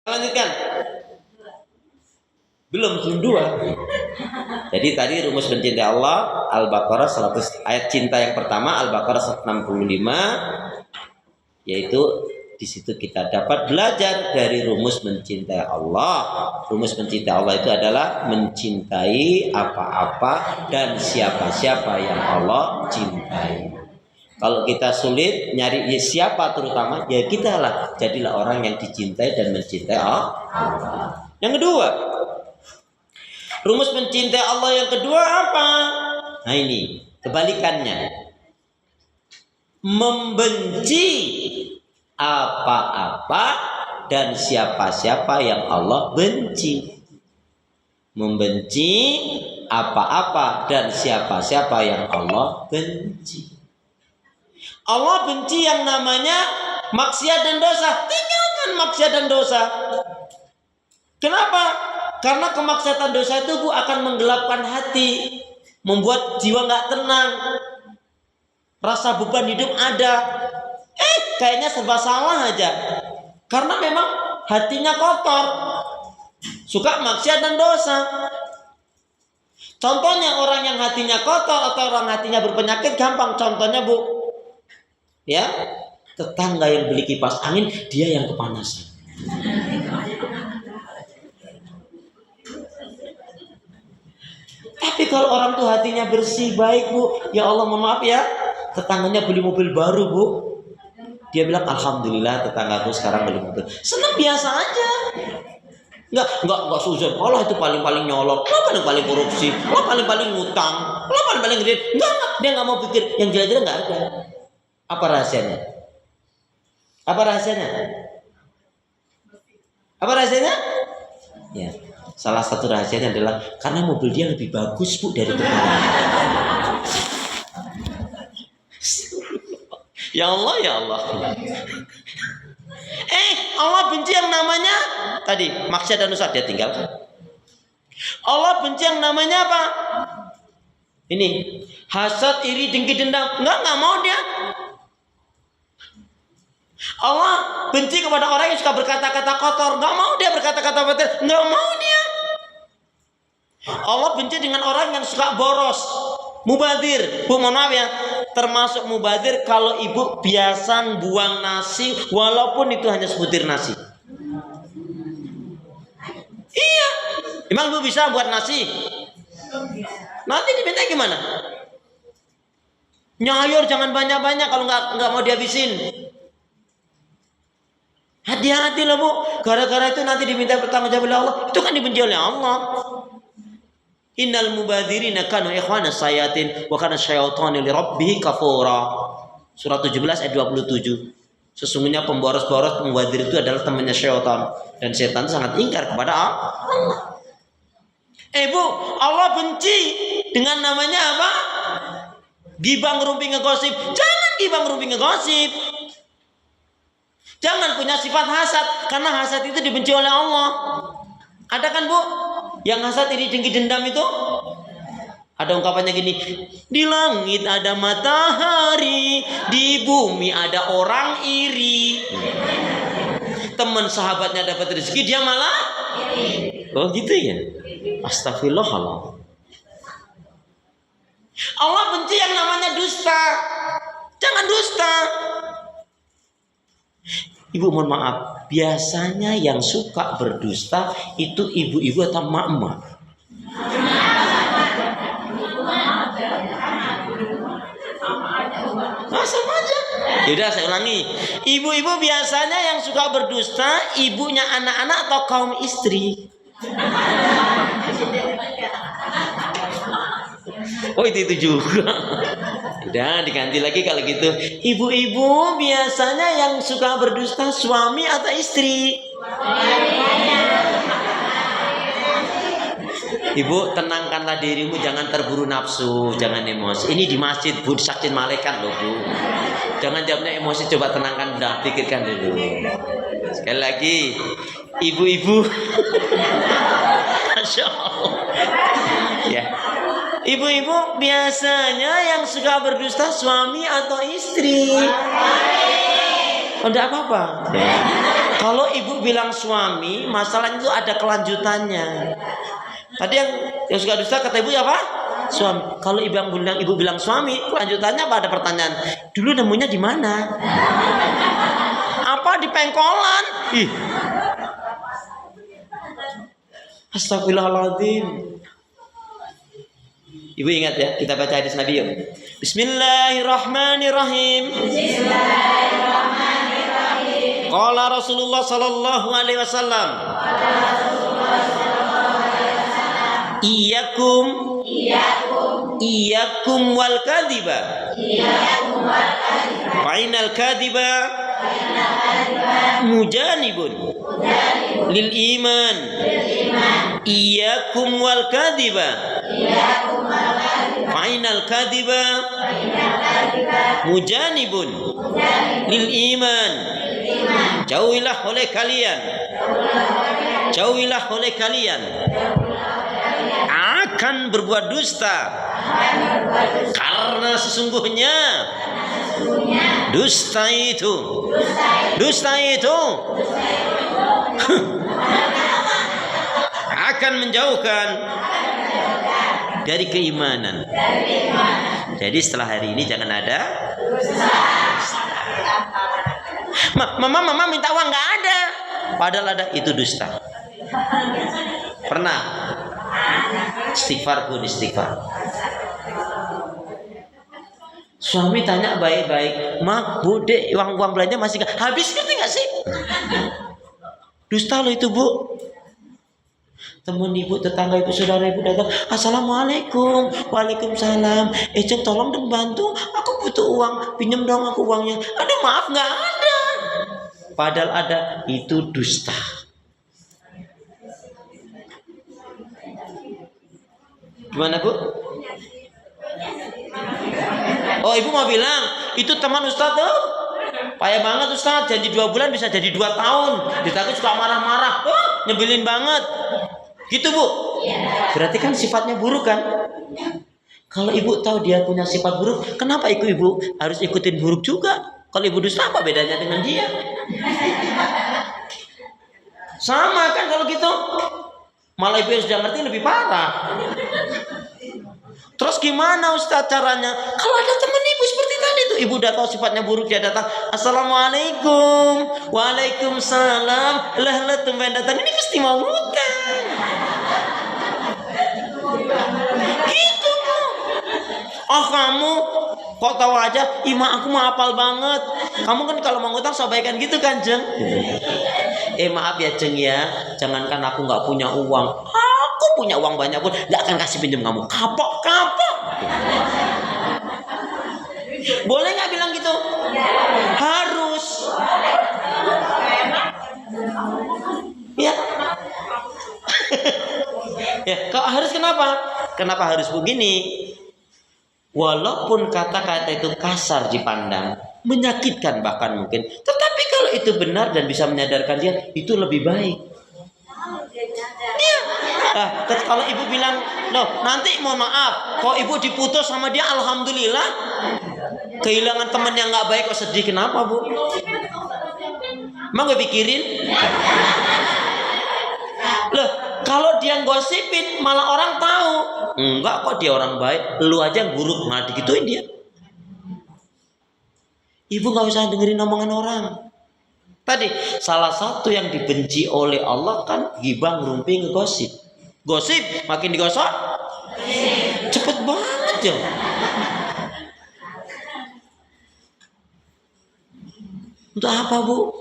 Lanjutkan. Belum dua. Jadi tadi rumus mencintai Allah Al-Baqarah 100, ayat cinta yang pertama Al-Baqarah 165, yaitu di situ kita dapat belajar dari rumus mencintai Allah. Rumus mencintai Allah itu adalah mencintai apa-apa dan siapa-siapa yang Allah cintai. Kalau kita sulit nyari siapa terutama, ya kita lah, jadilah orang yang dicintai dan mencintai Allah. Yang kedua, rumus mencintai Allah yang kedua apa? Nah ini kebalikannya, membenci apa-apa dan siapa-siapa yang Allah benci. Membenci apa-apa dan siapa-siapa yang Allah benci. Allah benci yang namanya maksiat dan dosa. Tinggalkan maksiat dan dosa. Kenapa? Karena kemaksiatan dosa itu akan menggelapkan hati, membuat jiwa nggak tenang, rasa beban hidup ada. Kayaknya serba salah aja. Karena memang hatinya kotor, suka maksiat dan dosa. Contohnya orang yang hatinya kotor atau orang hatinya berpenyakit gampang. Contohnya Bu, ya, tetangga yang beli kipas angin, dia yang kepanasan. Tapi kalau orang tuh hatinya bersih, baik Bu, ya Allah mohon maaf ya, tetangganya beli mobil baru Bu, dia bilang alhamdulillah tetanggaku sekarang beli mobil, senang biasa aja. Enggak suzon, Allah itu paling nyolong, Allah paling korupsi, Allah paling ngutang, Allah paling gede. Enggak, dia nggak mau pikir yang jelas-jelas, nggak ada. Apa rahasianya? Apa rahasianya? Apa rahasianya? Ya, salah satu rahasianya adalah karena mobil dia lebih bagus Bu dari tetangga. Ya Allah, ya Allah. Allah benci yang namanya tadi maksiat dan dosa, dia tinggalkan. Allah benci yang namanya apa? Ini hasad, iri, dengki, dendam. Enggak mau dia. Allah benci kepada orang yang suka berkata-kata kotor. Enggak mau dia berkata-kata kotor. Enggak mau dia. Allah benci dengan orang yang suka boros, mubazir. Bu, mohon maaf ya, termasuk mubazir kalau ibu biasa buang nasi walaupun itu hanya sebutir nasi. Iya, emang ibu bisa buat nasi? Nanti diminta gimana? Nyayur jangan banyak-banyak kalau nggak mau dihabisin. Hati-hati lah Bu, gara-gara itu nanti diminta bertanggung jawab oleh Allah. Itu kan dibenci oleh Allah. Innal mubadzirina kanu ikhwana sayatin wa kana syaitanu li rabbih kafura. Surah 17 ayat 27. Sesungguhnya pemboros-boros, pembadzir itu adalah temannya syaitan, dan syaitan sangat ingkar kepada Allah. Bu, Allah benci dengan namanya apa? Gibah, ngerumpi, ngegosip. Jangan gibah, ngerumpi, ngegosip. Jangan punya sifat hasad, karena hasad itu dibenci oleh Allah. Ada kan Bu? Yang hasad, iri, dengki, dendam itu ada ungkapannya gini, di langit ada matahari, di bumi ada orang iri. Teman sahabatnya dapat rezeki, dia malah oh gitu ya. Astagfirullahaladzim. Allah benci yang namanya dusta. Jangan dusta. Ibu mohon maaf, biasanya yang suka berdusta itu ibu-ibu atau emak-emak? Sama aja. Yaudah saya ulangi. Ibu-ibu biasanya yang suka berdusta ibunya anak-anak atau kaum istri? Oh itu juga. Udah diganti lagi kalau gitu. Ibu-ibu biasanya yang suka berdusta suami atau istri? Ibu, tenangkanlah dirimu, jangan terburu nafsu, jangan emosi. Ini di masjid Bu, disaksiin malaikat loh Bu. Jangan jawabnya emosi, coba tenangkan, dah pikirkan dulu. Sekali lagi, ibu-ibu. Masya Allah. Ya. Ibu-ibu biasanya yang suka berdusta suami atau istri? Oh, enggak apa-apa. Kalau ibu bilang suami, masalahnya itu ada kelanjutannya. Tadi yang suka dusta kata ibu apa? Suami. Kalau ibu bilang suami, kelanjutannya apa? Ada pertanyaan. Dulu nemunya di mana? Apa di pengkolan? Ih. Astagfirullahaladzim. Ibu ingat ya, kita baca hadis Nabi yuk. Bismillahirrahmanirrahim. Bismillahirrahmanirrahim. Qala Rasulullah sallallahu alaihi wasallam. Iyyakum wal kadhiba. Fa'inal kadhiba mujanibun lil iman. Iyyakum wal kadhiba. Fa'inal kadhiba mujanibun lil iman. Jauhilah oleh kalian akan berbuat dusta, karena sesungguhnya dusta itu akan menjauhkan dari keimanan. Jadi setelah hari ini jangan ada Mama minta uang, nggak ada, padahal ada, itu dusta. Pernah? Istighfar. Suami tanya baik-baik, "Ma, Bu, Dek, uang belanja masih gak habis?" Ngerti gak sih? Dusta loh itu, Bu. Temen ibu, tetangga ibu, saudara ibu datang, "Assalamualaikum." "Waalaikumsalam. Cek, tolong dong bantu, aku butuh uang, pinjam dong aku uangnya." "Aduh, maaf, nggak ada." Padahal ada, itu dusta. Gimana, Bu? Oh, ibu mau bilang itu teman Ustadz tuh payah banget Ustadz, janji 2 bulan bisa jadi 2 tahun, ditagih suka marah-marah, nyebelin banget gitu, Bu. Berarti kan sifatnya buruk kan? Kalau ibu tahu dia punya sifat buruk, kenapa ibu harus ikutin buruk juga? Kalau ibu dusta, apa bedanya dengan dia? Sama kan kalau gitu. Malah ibu yang sudah ngerti lebih parah. Terus gimana Ustaz caranya? Kalau ada teman ibu seperti tadi tuh, ibu udah tahu sifatnya buruk, dia datang, "Assalamualaikum." "Waalaikumsalam." Lah tumben datang, ini pasti mau ngutang. Gitu, Bu. "Oh, kamu kok tahu aja? Mak, aku mah hafal banget. Kamu kan kalau mau ngutang sampaikan gitu kan, Jeng?" Maaf ya, Jeng ya. Jangankan aku nggak punya uang, aku punya uang banyak pun nggak akan kasih pinjam kamu. Kapok. Boleh nggak bilang gitu? Harus. Ya. Ya, kalau harus kenapa? Kenapa harus begini? Walaupun kata-kata itu kasar dipandang, menyakitkan bahkan mungkin, tetapi kalau itu benar dan bisa menyadarkan dia, itu lebih baik. Kalau ibu bilang, "Loh, nanti mohon maaf, kalau ibu diputus sama dia, alhamdulillah, kehilangan teman yang nggak baik, kok sedih, kenapa, Bu? Emang gue pikirin?" Loh, kalau dia gosipin malah orang tahu, enggak kok dia orang baik, lu aja yang buruk, malah digituin dia. Ibu nggak usah dengerin omongan orang. Tadi salah satu yang dibenci oleh Allah kan ghibah, ngerumpi, ngegosip. Gosip makin digosok, cepet banget ya. Untuk apa, Bu?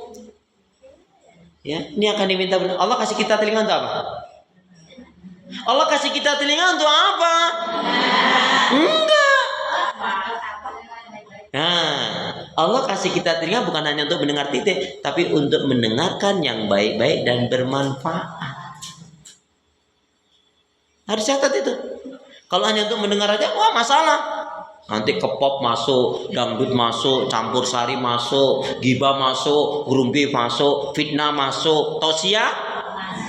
Ya, ini akan diminta benar. Allah kasih kita telinga untuk apa? Allah kasih kita telinga untuk apa? Enggak. Nah, Allah kasih kita telinga bukan hanya untuk mendengar titik, tapi untuk mendengarkan yang baik-baik dan bermanfaat. Harus catat itu. Kalau hanya untuk mendengar aja, wah masalah. Nanti ke pop masuk, dangdut masuk, campur sari masuk, ghibah masuk, ngerumpi masuk, fitnah masuk, tausiah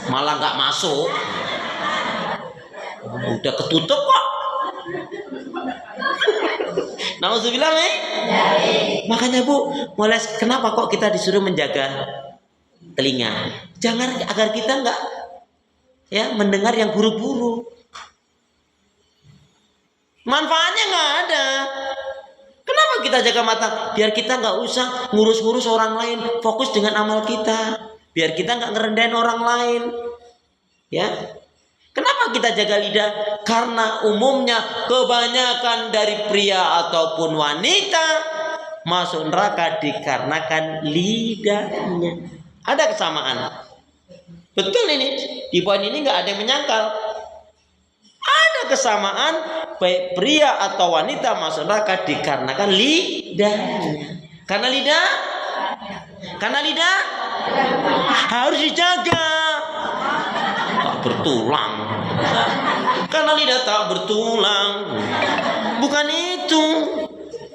malah nggak masuk. Udah ketutup kok. Nauzubillah nih. Makanya Bu, mulai kenapa kok kita disuruh menjaga telinga? Jangan agar kita nggak mendengar yang buruk-buruk. Manfaatnya nggak ada. Kenapa kita jaga mata? Biar kita nggak usah ngurus-ngurus orang lain, fokus dengan amal kita. Biar kita nggak ngerendahin orang lain. Ya. Kenapa kita jaga lidah? Karena umumnya kebanyakan dari pria ataupun wanita masuk neraka dikarenakan lidahnya. Ada kesamaan. Betul ini. Di poin ini nggak ada yang menyangkal. Ada kesamaan baik pria atau wanita masuk neraka dikarenakan lidahnya. Karena lidah harus dijaga. Tak bertulang. Karena lidah tak bertulang. Bukan itu.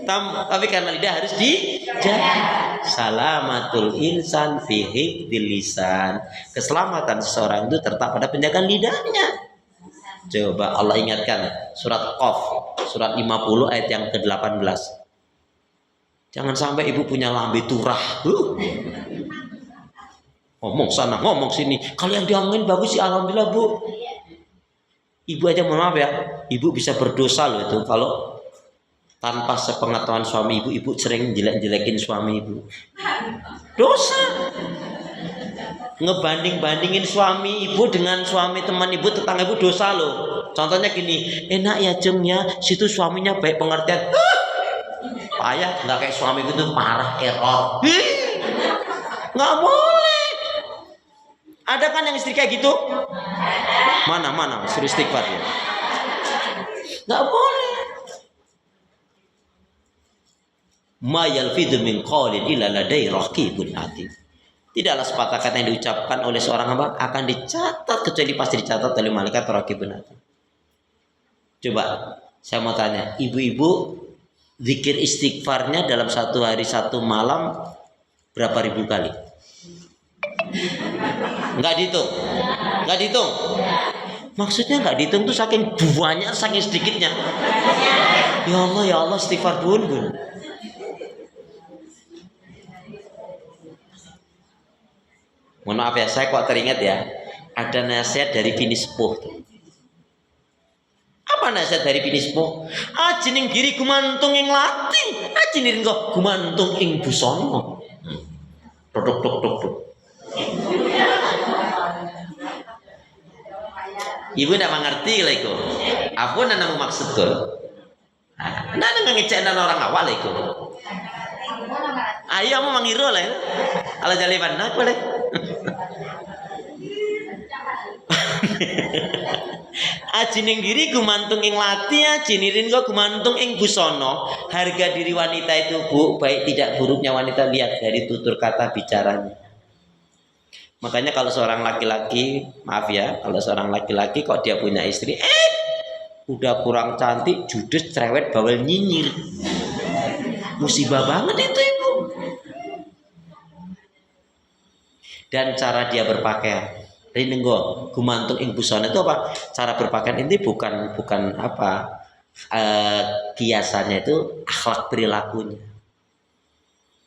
Tapi karena lidah harus dijaga. Salamatul insan fi hifdzil lisan. Keselamatan seseorang itu terletak pada penjagaan lidahnya. Coba Allah ingatkan surat Qaf, surat 50 ayat yang ke-18. Jangan sampai ibu punya lambe turah. Ngomong sana, ngomong sini. Kalau yang diomongin bagus sih alhamdulillah Bu. Ibu aja mohon maaf ya, ibu bisa berdosa loh itu kalau tanpa sepengetahuan suami ibu sering jelek-jelekin suami ibu. Dosa. Ngebanding-bandingin suami ibu dengan suami teman ibu, tetangga ibu, dosa loh. Contohnya gini, enak ya Jeng ya, situ suaminya baik pengertian. Payah, nggak kayak suami itu parah error. Nggak boleh. Ada kan yang istri kayak gitu? Mana suruh istighfar ya. Nggak boleh. Ma yalfidu min qawlin illa ladai raqibun atid. Tidaklah sepatah kata yang diucapkan oleh seorang hamba akan dicatat kecuali pasti dicatat oleh malaikat raqibun atid. Coba saya mau tanya, ibu-ibu zikir istighfarnya dalam satu hari satu malam berapa ribu kali? Nggak dihitung. Maksudnya nggak dihitung tuh saking banyak, saking sedikitnya. Ya Allah istighfar bun. Mohon maaf ya, saya kok teringat ya, ada nasihat dari Bini Sepuh. Apa nasihat dari Bini Sepuh? Ajining diri gumantung ing lati, ajining kok gumantung ing busana. Dok. Ibu nak mengerti lah itu. Apa nana maksud kau? Nana ngecek orang awal itu. Ayo mau mengiru lah. Ala jaliban nak boleh. Ajining diri gumantung ing lati, ajinirin kok gumantung ing busana. Harga diri wanita itu Bu, baik tidak buruknya wanita lihat dari tutur kata bicaranya. Makanya kalau seorang laki-laki, maaf ya, kalau seorang laki-laki kok dia punya istri, udah kurang cantik, judes, cerewet, bawel nyinyir. Musibah banget itu Ibu. Dan cara dia berpakaian. Rinenggo gumantung ing busana itu apa? Cara berpakaian ini bukan apa? Kiasannya itu akhlak perilakunya.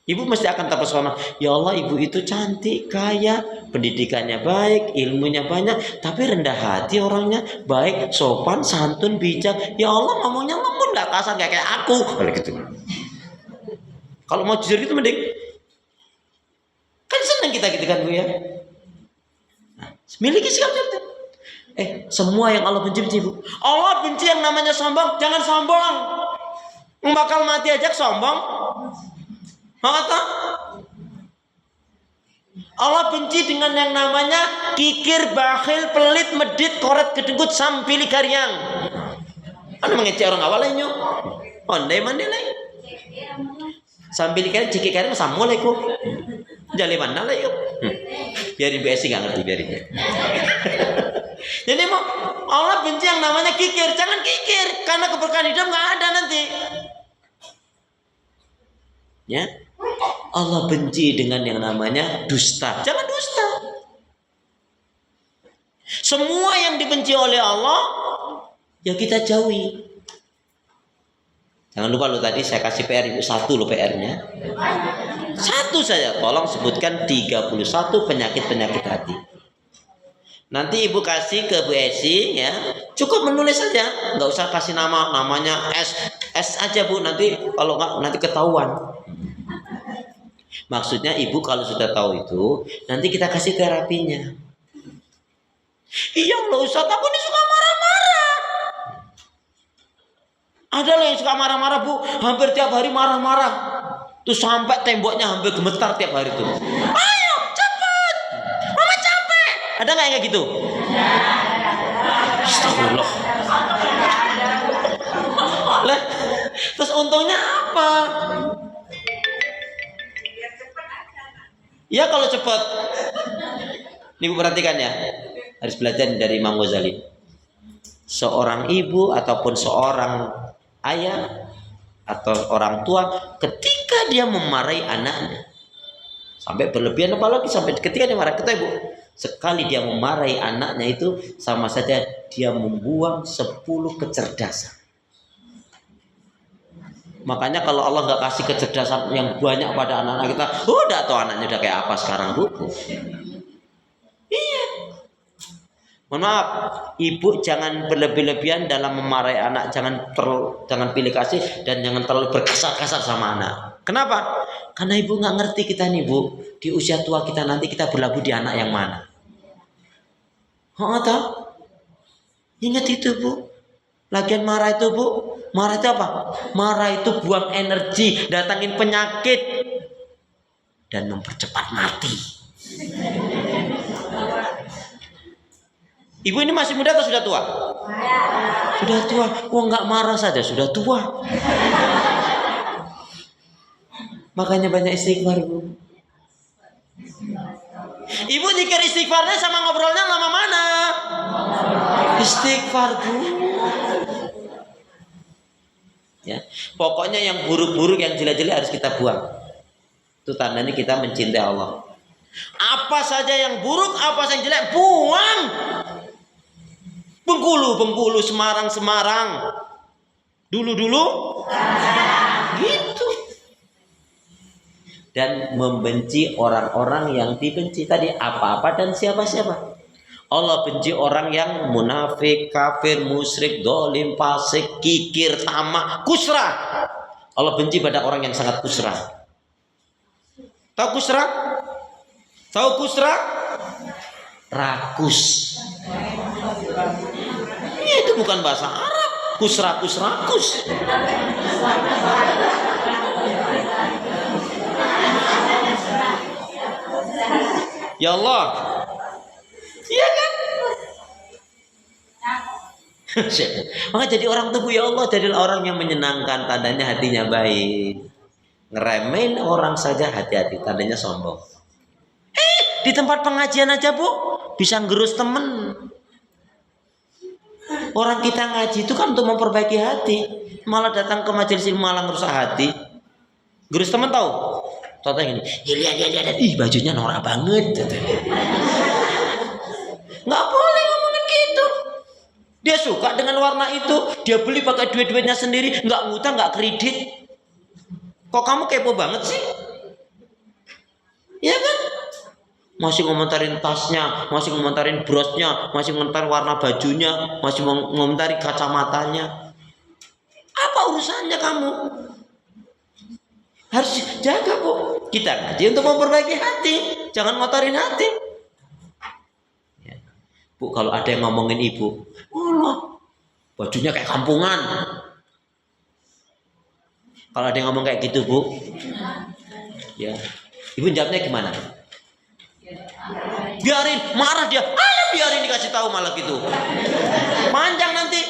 Ibu mesti akan terpesona. Ya Allah, ibu itu cantik, kaya, pendidikannya baik, ilmunya banyak, tapi rendah hati orangnya, baik, sopan, santun, bijak. Ya Allah, ngomongnya lembut, nggak kasar kayak aku. Kalau gitu. Kalau mau jujur gitu mending. Kan senang kita gitu kan Bu ya. Miliki sikap seperti itu. Semua yang Allah benci Bu. Allah benci yang namanya sombong. Jangan sombong. Bakal mati aja sombong. Maka Allah benci dengan yang namanya kikir, bakhil, pelit, medit, koret, kedengkut, sampili karyang. Anu mengecek orang awal ini. Ondai mandi lain. Sampili karyang, ciki karyang, assalamualaikum. Jali mana lah yuk. Biarin BSI nggak ngerti biarin. Jadi mau Allah benci yang namanya kikir, jangan kikir karena keberkahan hidup nggak ada nanti. Ya, Allah benci dengan yang namanya dusta, jangan dusta. Semua yang dibenci oleh Allah ya kita jauhi. Jangan lupa lo tadi saya kasih PR ibu satu lo PR-nya. Satu saja. Tolong sebutkan 31 penyakit-penyakit hati. Nanti ibu kasih ke Bu Esi ya. Cukup menulis saja, nggak usah kasih namanya S aja Bu. Nanti kalau nggak nanti ketahuan. Maksudnya ibu kalau sudah tahu itu nanti kita kasih terapinya. Iya loh Ustaz, aku ini suka marah-marah. Ada loh yang suka marah-marah Bu, hampir tiap hari marah-marah. Tuh sampai temboknya hampir gemetar tiap hari tuh. Ayo cepat, mama capek. Ada nggak yang kayak gitu? Astagfirullah. Lah, terus untungnya apa? Ya kalau cepat. Ibu perhatikan ya. Harus belajar dari Imam Ghazali. Seorang ibu ataupun seorang ayah atau orang tua ketika dia memarahi anaknya sampai berlebihan, apalagi sampai ketika dia marah, kata ibu, sekali dia memarahi anaknya itu sama saja dia membuang 10 kecerdasan. Makanya kalau Allah nggak kasih kecerdasan yang banyak pada anak-anak kita, udah tahu anaknya udah kayak apa sekarang Bu. Iya. Mohon maaf, ibu jangan berlebih-lebihan dalam memarahi anak, jangan pilih kasih dan jangan terlalu berkasar-kasar sama anak. Kenapa? Karena ibu nggak ngerti kita nih Bu, di usia tua kita nanti kita berlabuh di anak yang mana. Tahu? Ingat itu Bu. Lagian marah itu Bu, marah itu apa? Marah itu buang energi, datangin penyakit dan mempercepat mati. Ibu ini masih muda atau sudah tua? Sudah tua. Wah nggak marah saja sudah tua. Makanya banyak istighfar Bu. Ibu zikir istighfarnya sama ngobrolnya lama mana? Istighfar Bu. Ya, pokoknya yang buruk-buruk, yang jelek-jelek harus kita buang. Itu tandanya kita mencintai Allah. Apa saja yang buruk, apa saja yang jelek, buang. Bengkulu, Semarang. Dulu. Gitu. Dan membenci orang-orang yang dibenci tadi, apa-apa dan siapa-siapa. Allah benci orang yang munafik, kafir, musyrik, dolim, fasik, kikir, tamak, kusra. Allah benci pada orang yang sangat kusra. Tahu kusra? Rakus. Itu bukan bahasa Arab. Rakus. Ya Allah. Iya kan? Maka jadi orang tubuh ya Allah, jadilah orang yang menyenangkan, tandanya hatinya baik. Ngeremehin orang saja hati-hati, tandanya sombong. Di tempat pengajian aja Bu, bisa ngerus temen. Orang kita ngaji itu kan untuk memperbaiki hati, malah datang ke majelis ilmu malah ngerusak hati. Ngerus temen tahu? Contohnya gini, lihat, bajunya norak banget. Nggak boleh ngomongin gitu. Dia suka dengan warna itu, dia beli pakai duit-duitnya sendiri, nggak ngutang, nggak kredit. Kok kamu kepo banget sih? Iya kan? Masih ngomentarin tasnya, masih ngomentarin brosnya, masih ngomentarin warna bajunya, masih ngomentarin kacamatanya. Apa urusannya kamu? Harus jaga Bu. Kita ngaji untuk memperbaiki hati, jangan ngotorin hati. Bu, kalau ada yang ngomongin ibu, Allah, bajunya kayak kampungan. Kalau ada yang ngomong kayak gitu Bu, ya, ibu jawabnya gimana? Biarin, marah dia. Biarin dikasih tahu malah gitu. Panjang nanti.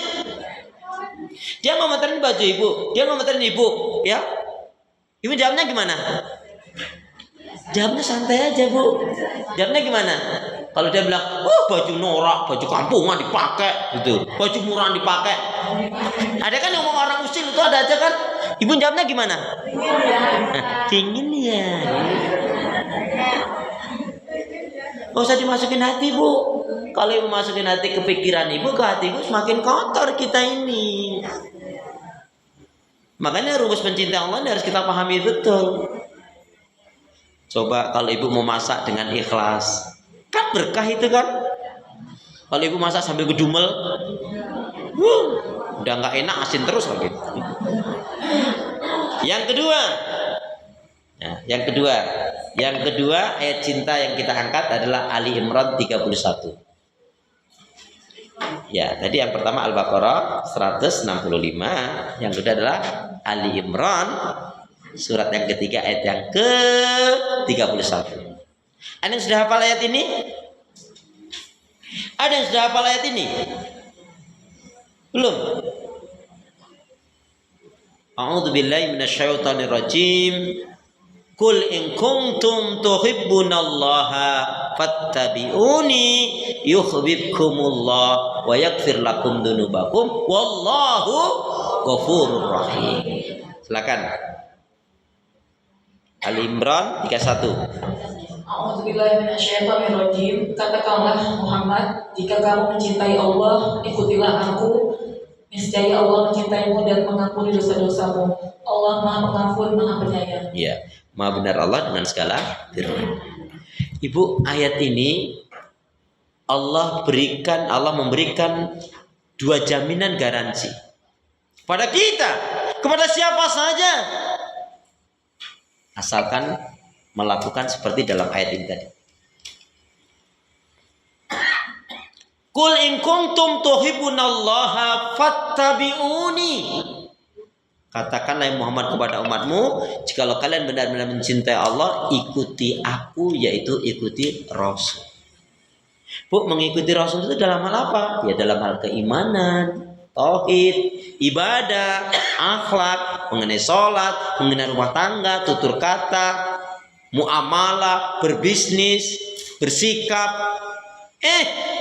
Dia ngomentarin baju ibu, dia ngomentarin ibu, ya. Ibu jawabnya gimana? Jawabnya santai aja Bu. Jawabnya gimana? Kalau dia bilang, baju norak, baju kampungan dipakai, gitu. Baju murah dipakai. Ada kan yang ngomong orang usil itu ada aja kan? Ibu jawabnya gimana? Dingin ya. Gak usah dimasukin hati Bu. Kalau ibu masukin hati ke pikiran ibu, ke hati ibu semakin kotor kita ini. Makanya rumus mencintai Allah ini harus kita pahami betul. Coba kalau ibu mau masak dengan ikhlas, kan berkah itu kan. Kalau ibu masak sambil gedumel, udah nggak enak, asin terus lagi. Yang kedua, nah, yang kedua ayat cinta yang kita angkat adalah Ali Imran 31. Ya, tadi yang pertama Al-Baqarah 165, yang kedua adalah Ali Imran surat yang ketiga ayat yang ke-31. Ada yang sudah hafal ayat ini? Ada yang sudah hafal ayat ini? Belum? A'udzu billahi minasyaitonir rajim. Qul in kuntum tuhibbunallaha fattabi'uni yuhibbukumullah wa yaghfir lakum dzunubakum wallahu ghafurur rahim. Silakan. Ali Imran 31. A'udzubillahi minasyaitonirrajim. Katakanlah Muhammad, jika kamu mencintai Allah, ikutilah aku. Niscaya Allah mencintaimu dan mengampuni dosa-dosamu. Allah Maha Pengampun, Maha Penyayang. Ya, Maha benar Allah dengan segala firman. Ibu, ayat ini Allah memberikan dua jaminan garansi pada kita, kepada siapa saja, asalkan melakukan seperti dalam ayat ini tadi. Qul in kuntum tuhibbunallaha fattabi'uni. Katakanlah Muhammad kepada umatmu, jikalau kalian benar-benar mencintai Allah, ikuti aku, yaitu ikuti Rasul. Bu, mengikuti Rasul itu dalam hal apa? Ya dalam hal keimanan, tauhid, ibadah, akhlak, mengenai sholat, mengenai rumah tangga, tutur kata, muamalah, berbisnis, bersikap.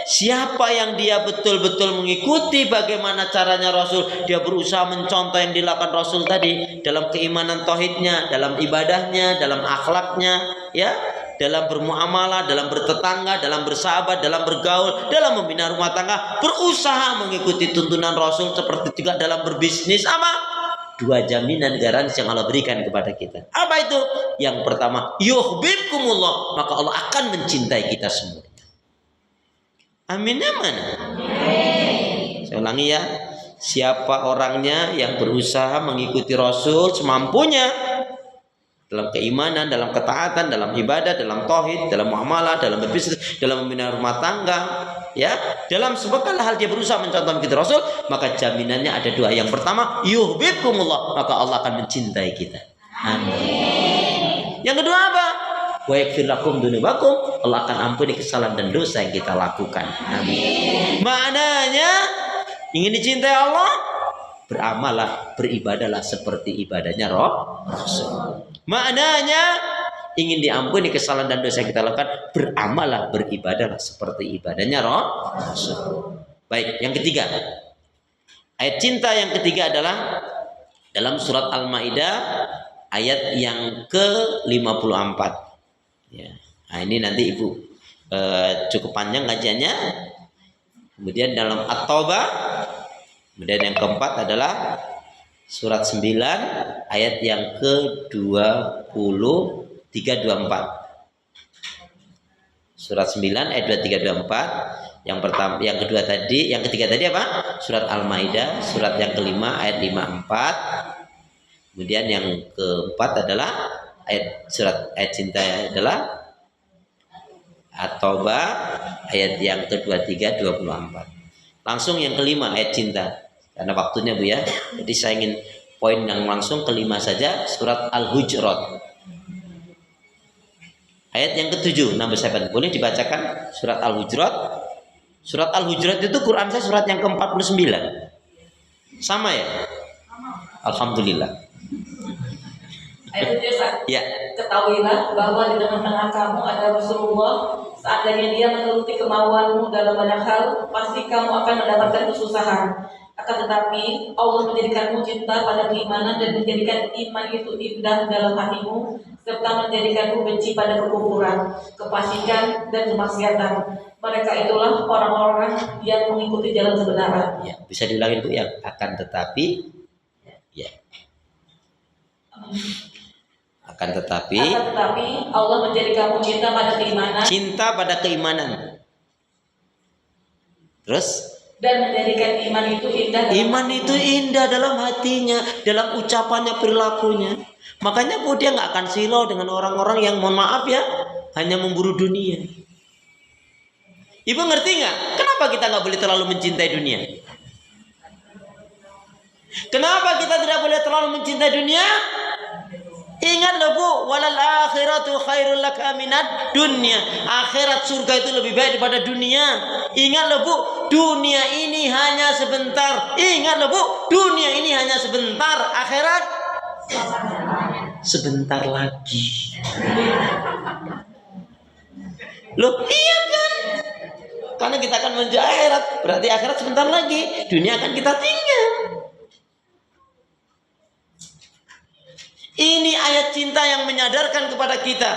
Siapa yang dia betul-betul mengikuti bagaimana caranya Rasul, dia berusaha mencontoh yang dilakukan Rasul tadi dalam keimanan tauhidnya, dalam ibadahnya, dalam akhlaknya, ya, dalam bermuamalah, dalam bertetangga, dalam bersahabat, dalam bergaul, dalam membina rumah tangga, berusaha mengikuti tuntunan Rasul, seperti juga dalam berbisnis. Apa? Dua jaminan garansi yang Allah berikan kepada kita. Apa itu? Yang pertama, yuhibbukumullah, maka Allah akan mencintai kita semua. Aminnya mana? Saya ulangi ya. Siapa orangnya yang berusaha mengikuti Rasul semampunya dalam keimanan, dalam ketaatan, dalam ibadah, dalam tauhid, dalam muamalah, dalam berbisnis, dalam membina rumah tangga, ya, dalam segala hal dia berusaha mencontoh mengikuti Rasul, maka jaminannya ada dua. Yang pertama, yuhibbukumullah, maka Allah akan mencintai kita. Amin. Yang kedua apa? Wa yaghfir lakum dzunubakum, Allah akan ampuni kesalahan dan dosa yang kita lakukan. Amin. Maknanya ingin dicintai Allah, beramallah, beribadahlah seperti ibadahnya Rasul. Maknanya ingin diampuni kesalahan dan dosa yang kita lakukan, beramallah, beribadahlah seperti ibadahnya Rasul. Baik, yang ketiga. Ayat cinta yang ketiga adalah dalam surat Al-Maidah ayat yang ke-54. Ya. Nah, ini nanti Ibu cukup panjang kajiannya. Kemudian dalam At-Taubah, kemudian yang keempat adalah surat 9 ayat yang ke-23-24. Surat 9 ayat 23-24. Yang pertama, yang kedua tadi, yang ketiga tadi apa? Surat Al-Maidah, surat yang kelima ayat 54. Kemudian yang keempat adalah surat ayat cinta adalah At-Taubah ayat yang ke-23-24. Langsung yang kelima ayat cinta. Karena waktunya Bu ya. Jadi saya ingin poin yang langsung kelima saja, surat Al-Hujurat. Ayat yang ke-7 nambah 7. Boleh dibacakan surat Al-Hujurat? Surat Al-Hujurat itu Quran saya surat yang ke-49. Sama ya? Alhamdulillah. Ayat 7. Ya. Ketahuilah bahwa di tengah-tengah kamu ada Rasulullah. Seandainya dia menuruti kemauanmu dalam banyak hal, pasti kamu akan mendapatkan kesusahan. Akan tetapi Allah menjadikanmu cinta pada keimanan dan menjadikan iman itu indah dalam hatimu, serta menjadikanmu benci pada kekufuran, kefasikan, dan kemaksiatan. Mereka itulah orang-orang yang mengikuti jalan kebenaran. Ya, bisa diulangi Bu ya. Akan tetapi, ya. Akan tetapi Allah menjadi kamu cinta pada keimanan. Cinta pada keimanan. Terus? Dan menjadikan iman itu indah. Iman itu indah dalam hatinya, dalam ucapannya, perilakunya. Makanya dia nggak akan silau dengan orang-orang yang mohon maaf ya, hanya memburu dunia. Ibu ngerti nggak? Kenapa kita nggak boleh terlalu mencintai dunia? Kenapa kita tidak boleh terlalu mencintai dunia? Ingat loh Bu, walal akhiratu khairul laka minad dunya. Akhirat surga itu lebih baik daripada dunia. Ingat loh Bu, dunia ini hanya sebentar. Ingat loh Bu, dunia ini hanya sebentar. Akhirat sebentar lagi. Loh, iya kan? Karena kita akan menuju akhirat, berarti akhirat sebentar lagi. Dunia akan kita tinggal. Ini ayat cinta yang menyadarkan kepada kita.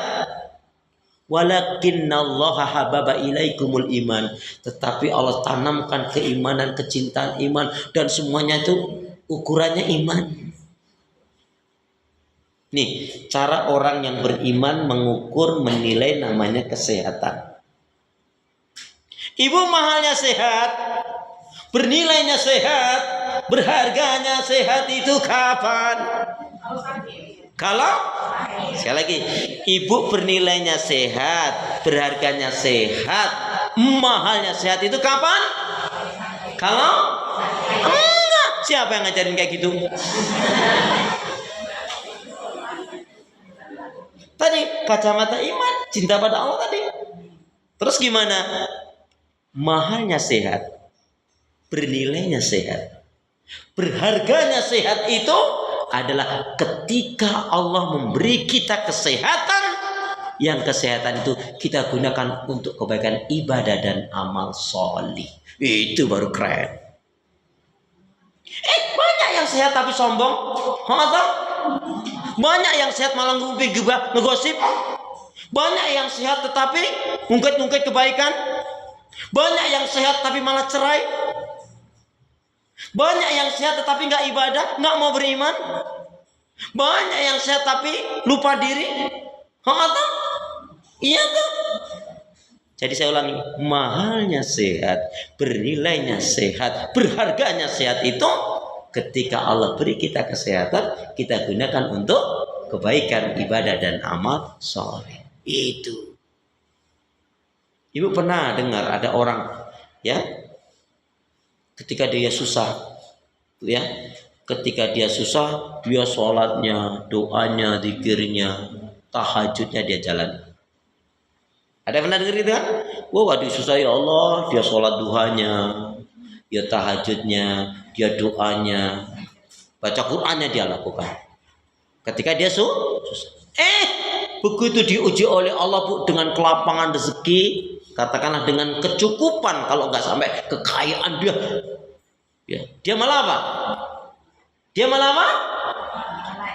Walakinnallaha hababa ilaikumul iman. Tetapi Allah tanamkan keimanan, kecintaan iman, dan semuanya itu ukurannya iman. Nih, cara orang yang beriman mengukur, menilai namanya kesehatan. Ibu mahalnya sehat, bernilainya sehat, berharganya sehat itu kapan? Kalau sekali lagi, ibu bernilainya sehat, berharganya sehat, mahalnya sehat itu kapan? Kalau enggak, siapa yang ngajarin kayak gitu? Tadi kacamata iman, cinta pada Allah tadi. Terus gimana? Mahalnya sehat, bernilainya sehat, berharganya sehat itu adalah ketika Allah memberi kita kesehatan, yang kesehatan itu kita gunakan untuk kebaikan ibadah dan amal solih. Itu baru keren. Banyak yang sehat tapi sombong. Banyak yang sehat malah ngumpi gibah, ngegosip. Banyak yang sehat tetapi ngungkit-ngungkit kebaikan. Banyak yang sehat tapi malah cerai. Banyak yang sehat tetapi nggak ibadah, nggak mau beriman. Banyak yang sehat tapi lupa diri. Iya tuh. Jadi saya ulangi, mahalnya sehat, bernilainya sehat, berharganya sehat itu ketika Allah beri kita kesehatan, kita gunakan untuk kebaikan ibadah dan amal soleh. Itu. Ibu pernah dengar ada orang ya, ketika dia susah, ya, ketika dia susah, dia sholatnya, doanya, zikirnya, tahajudnya dia jalan. Ada pernah dengar itu kan? Wah, dia susah ya Allah, dia sholat duhanya, dia tahajudnya, dia doanya, baca Qur'annya dia lakukan. Ketika dia susah, begitu diuji oleh Allah Bu dengan kelapangan rezeki, katakanlah dengan kecukupan, kalau nggak sampai kekayaan dia malah apa? Dia malah apa?